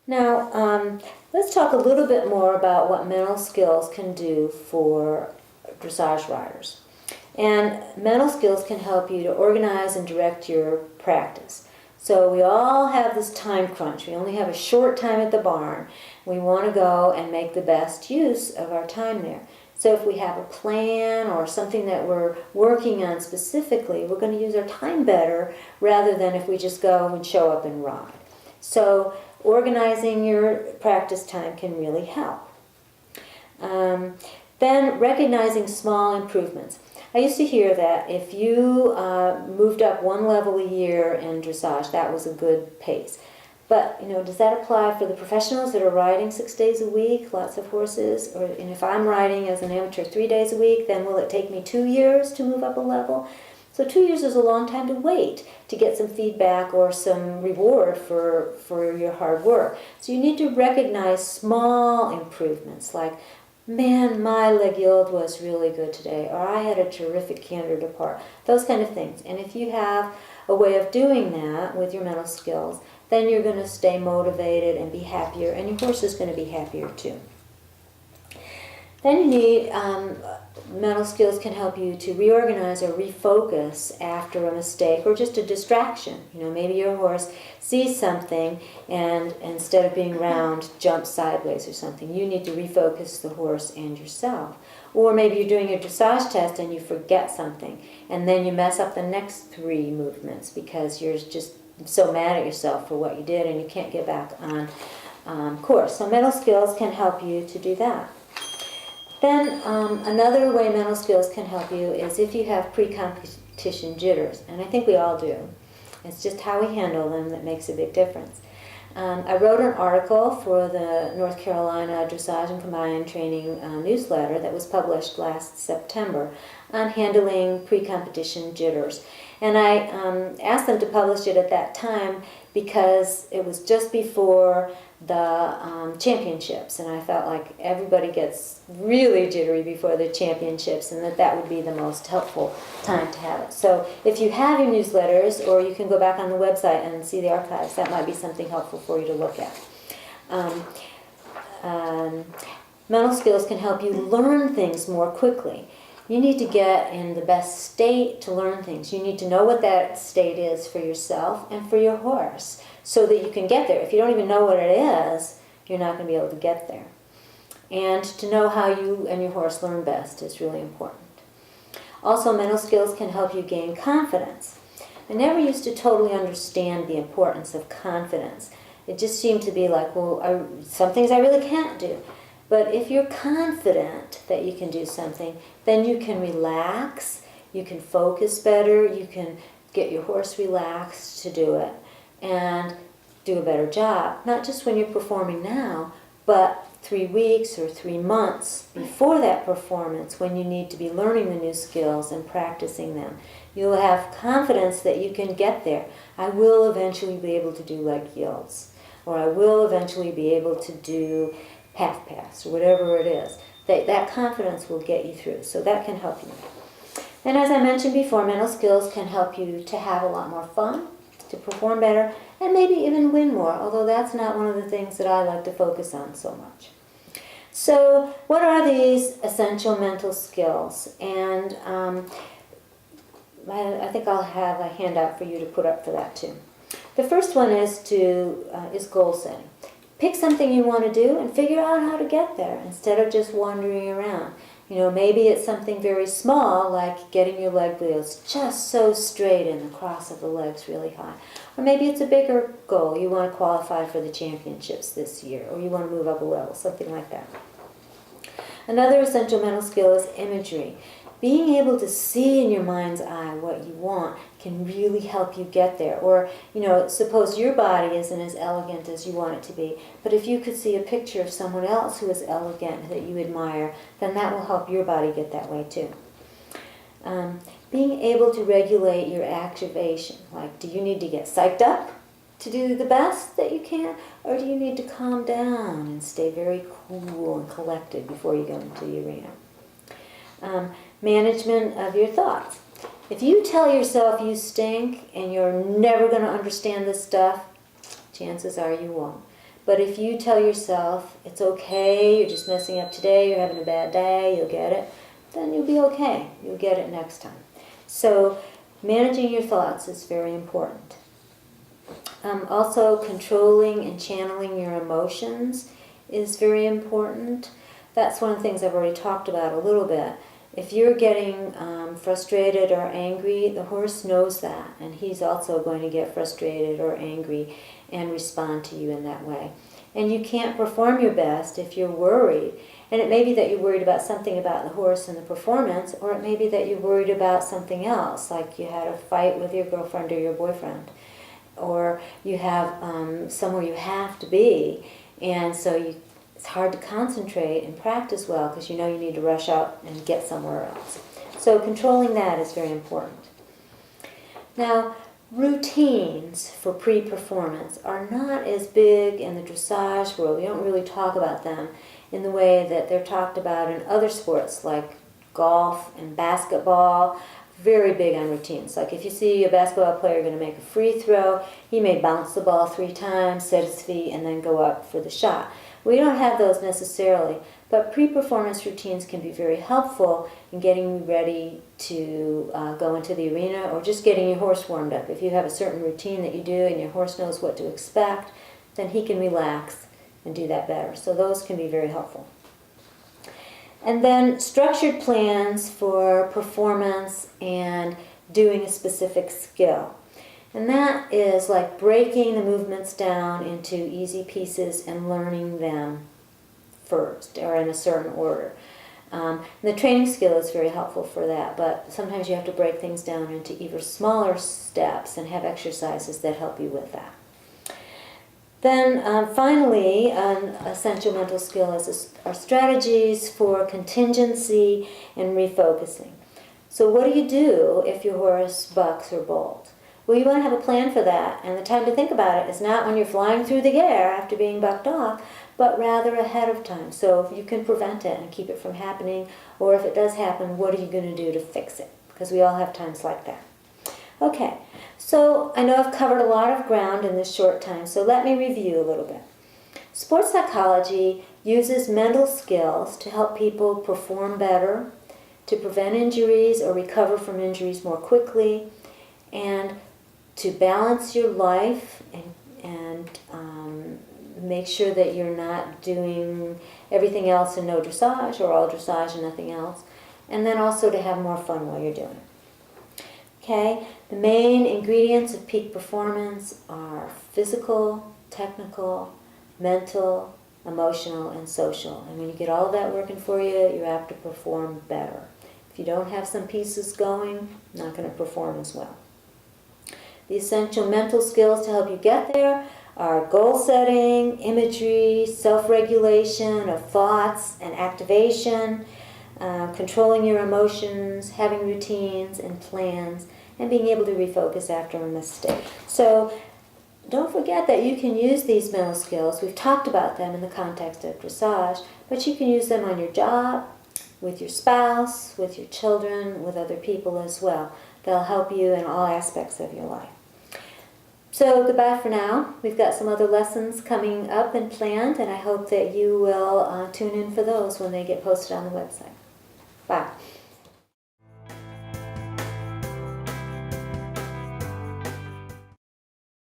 Now, let's talk a little bit more about what mental skills can do for dressage riders. And mental skills can help you to organize and direct your practice. So we all have this time crunch. We only have a short time at the barn. We want to go and make the best use of our time there. So if we have a plan or something that we're working on specifically, we're going to use our time better rather than if we just go and show up and ride. So organizing your practice time can really help. Then recognizing small improvements. I used to hear that if you moved up one level a year in dressage, that was a good pace. But, does that apply for the professionals that are riding 6 days a week, lots of horses? And if I'm riding as an amateur 3 days a week, then will it take me 2 years to move up a level? So 2 years is a long time to wait to get some feedback or some reward for your hard work. So you need to recognize small improvements like, man, my leg yield was really good today, or I had a terrific canter depart, those kind of things. And if you have a way of doing that with your mental skills, then you're going to stay motivated and be happier, and your horse is going to be happier too. Then you need, mental skills can help you to reorganize or refocus after a mistake or just a distraction. Maybe your horse sees something and instead of being round, jumps sideways or something. You need to refocus the horse and yourself. Or maybe you're doing your dressage test and you forget something, and then you mess up the next 3 movements because you're just so mad at yourself for what you did and you can't get back on course. So mental skills can help you to do that. Then another way mental skills can help you is if you have pre-competition jitters, and I think we all do. It's just how we handle them that makes a big difference. I wrote an article for the North Carolina Dressage and Combined Training newsletter that was published last September on handling pre-competition jitters. And I asked them to publish it at that time because it was just before the championships, and I felt like everybody gets really jittery before the championships, and that would be the most helpful time to have it. So if you have your newsletters, or you can go back on the website and see the archives, that might be something helpful for you to look at. Mental skills can help you learn things more quickly. You need to get in the best state to learn things. You need to know what that state is for yourself and for your horse so that you can get there. If you don't even know what it is, you're not going to be able to get there. And to know how you and your horse learn best is really important. Also, mental skills can help you gain confidence. I never used to totally understand the importance of confidence. It just seemed to be like, well, some things I really can't do. But if you're confident that you can do something, then you can relax, you can focus better, you can get your horse relaxed to do it and do a better job. Not just when you're performing now, but 3 weeks or 3 months before that performance when you need to be learning the new skills and practicing them. You'll have confidence that you can get there. I will eventually be able to do leg yields, or I will eventually be able to do half pass, or whatever it is. That confidence will get you through, so that can help you. And as I mentioned before, mental skills can help you to have a lot more fun, to perform better, and maybe even win more, although that's not one of the things that I like to focus on so much. So what are these essential mental skills? And I think I'll have a handout for you to put up for that too. The first one is goal setting. Pick something you want to do and figure out how to get there instead of just wandering around. Maybe it's something very small like getting your leg wheels just so straight and the cross of the legs really high. Or maybe it's a bigger goal. You want to qualify for the championships this year, or you want to move up a level, something like that. Another essential mental skill is imagery. Being able to see in your mind's eye what you want can really help you get there. Or, suppose your body isn't as elegant as you want it to be, but if you could see a picture of someone else who is elegant that you admire, then that will help your body get that way too. Being able to regulate your activation, like do you need to get psyched up to do the best that you can, or do you need to calm down and stay very cool and collected before you go into the arena? Management of your thoughts. If you tell yourself you stink and you're never going to understand this stuff, chances are you won't. But if you tell yourself, it's okay, you're just messing up today, you're having a bad day, you'll get it, then you'll be okay. You'll get it next time. So managing your thoughts is very important. Also, controlling and channeling your emotions is very important. That's one of the things I've already talked about a little bit. If you're getting frustrated or angry, the horse knows that, and he's also going to get frustrated or angry and respond to you in that way. And you can't perform your best if you're worried. And it may be that you're worried about something about the horse and the performance, or it may be that you're worried about something else, like you had a fight with your girlfriend or your boyfriend, or you have somewhere you have to be, and so it's hard to concentrate and practice well because you know you need to rush out and get somewhere else. So controlling that is very important. Now, routines for pre-performance are not as big in the dressage world. We don't really talk about them in the way that they're talked about in other sports like golf and basketball. Very big on routines. Like if you see a basketball player going to make a free throw, he may bounce the ball 3 times, set his feet, and then go up for the shot. We don't have those necessarily, but pre-performance routines can be very helpful in getting you ready to go into the arena, or just getting your horse warmed up. If you have a certain routine that you do and your horse knows what to expect, then he can relax and do that better. So those can be very helpful. And then structured plans for performance and doing a specific skill. And that is like breaking the movements down into easy pieces and learning them first, or in a certain order. The training skill is very helpful for that, but sometimes you have to break things down into even smaller steps and have exercises that help you with that. Then finally, an essential mental skill are strategies for contingency and refocusing. So what do you do if your horse bucks or bolts? Well, you want to have a plan for that, and the time to think about it is not when you're flying through the air after being bucked off, but rather ahead of time. So if you can prevent it and keep it from happening, or if it does happen, what are you going to do to fix it? Because we all have times like that. Okay, so I know I've covered a lot of ground in this short time, so let me review a little bit. Sports psychology uses mental skills to help people perform better, to prevent injuries or recover from injuries more quickly, and to balance your life and make sure that you're not doing everything else and no dressage, or all dressage and nothing else, and then also to have more fun while you're doing it. Okay, the main ingredients of peak performance are physical, technical, mental, emotional, and social. And when you get all of that working for you, you're apt to perform better. If you don't have some pieces going, you're not going to perform as well. The essential mental skills to help you get there are goal setting, imagery, self-regulation of thoughts and activation, controlling your emotions, having routines and plans, and being able to refocus after a mistake. So don't forget that you can use these mental skills. We've talked about them in the context of dressage, but you can use them on your job, with your spouse, with your children, with other people as well. They'll help you in all aspects of your life. So goodbye for now. We've got some other lessons coming up and planned, and I hope that you will tune in for those when they get posted on the website.